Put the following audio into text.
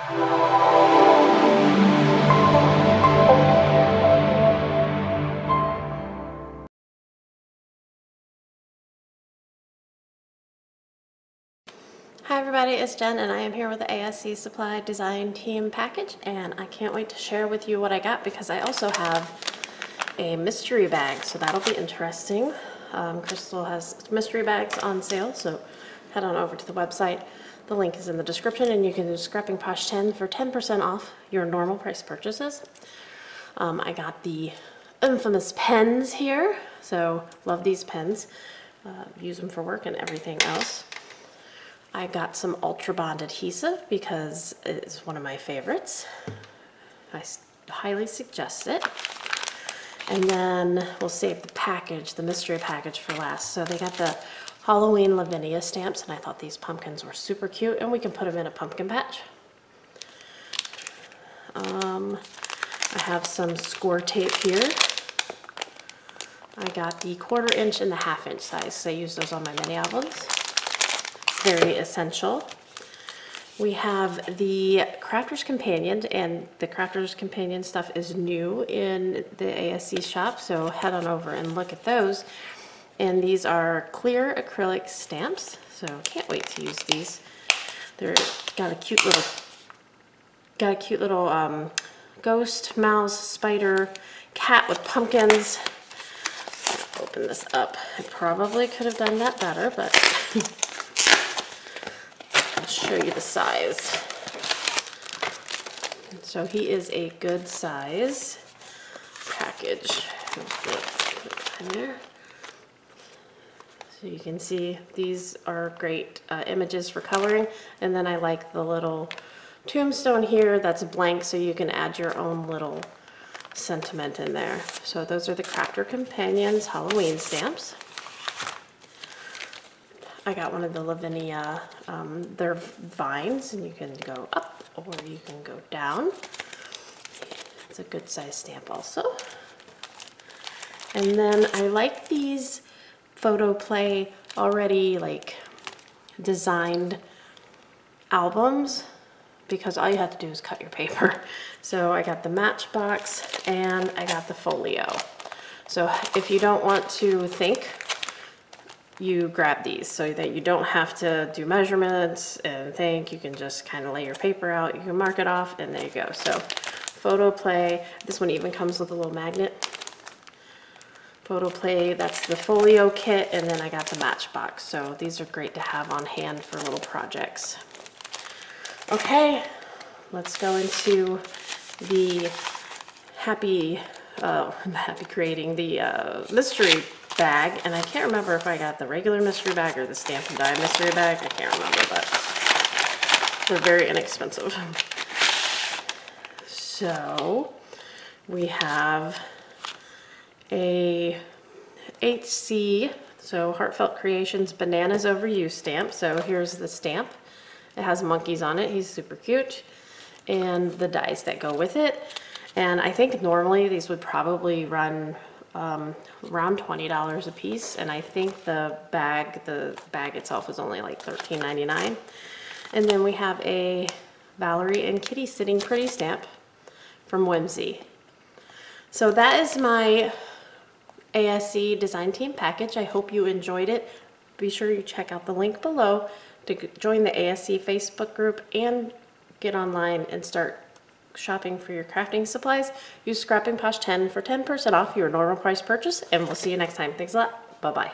Hi everybody, it's Jen and I am here with the ASC Supply Design Team package, and I can't wait to share with you what I got because I also have a mystery bag, so that'll be interesting. Crystal has mystery bags on sale, so head on over to the website. The link is in the description and you can use Scrapping Posh 10 for 10% off your normal price purchases. I got the infamous pens here, so love these pens. Use them for work and everything else. I got some Ultra Bond adhesive because it's one of my favorites. I highly suggest it. And then we'll save the package, the mystery package, for last. So they got the Halloween Lavinia stamps, and I thought these pumpkins were super cute, and we can put them in a pumpkin patch. I have some score tape here. I got the 1/4 inch and the 1/2 inch size, so I use those on my mini albums. Very essential. We have the Crafter's Companion, and the Crafter's Companion stuff is new in the ASC shop, so head on over and look at those. And these are clear acrylic stamps, so can't wait to use these. They're got a cute little ghost, mouse, spider, cat with pumpkins. Open this up. I probably could have done that better, but show you the size. So he is a good size package. Put in there. So you can see these are great images for coloring, and then I like the little tombstone here that's blank, so you can add your own little sentiment in there. So those are the Crafter Companions Halloween stamps. I got one of the Lavinia, they're vines, and you can go up or you can go down. It's a good size stamp also. And then I like these Photo Play already like designed albums, because all you have to do is cut your paper. So I got the Matchbox and I got the Folio. So if you don't want to think, you grab these so that you don't have to do measurements and think. You can just kind of lay your paper out, you can mark it off, and there you go. So Photo Play, this one even comes with a little magnet. Photo Play, that's the Folio kit, and then I got the Matchbox. So these are great to have on hand for little projects. Okay, let's go into the happy creating the mystery bag, and I can't remember if I got the regular mystery bag or the Stamp and Die mystery bag. I can't remember, but they're very inexpensive. So we have a HC, so Heartfelt Creations Bananas Over You stamp. So here's the stamp. It has monkeys on it. He's super cute, and the dies that go with it. And I think normally these would probably run around $20 a piece, and I think the bag itself is only like $13.99. And then we have a Valerie and Kitty Sitting Pretty stamp from Whimsy. So that is my ASC Design Team package. I hope you enjoyed it. Be sure you check out the link below to join the ASC Facebook group and get online and start shopping for your crafting supplies. Use Scrapping Posh 10 for 10% off your normal price purchase, and we'll see you next time. Thanks a lot. Bye-bye.